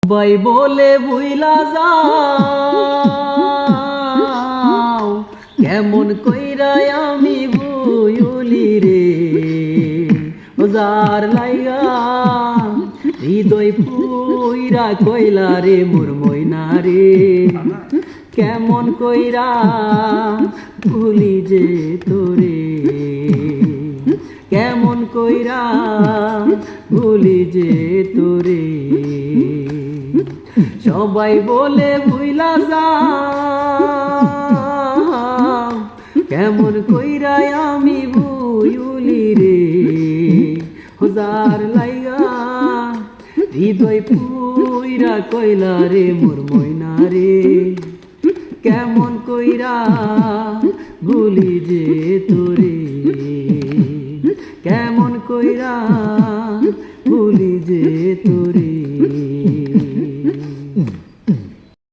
By বলে ভুইলা যাও, কেমন কইরা আমি ভুলি রে। ও যার লাইগা হৃদয় পুইরা কইলা রে মোর ময়না রে, কেমন কইরা ভুলি যে তোরে, কেমন কইরা ভুলি যে তোরে। সবাই বলে ভুইলা যাও, কেমন কইরা আমি ভুলি রে। যার লাইগা হৃদয় পুইরা কইলা রে মোর ময়না রে, কেমন কইরা ভুলি যে তোরে, কেমন কইরা ভুলি যে তোরে।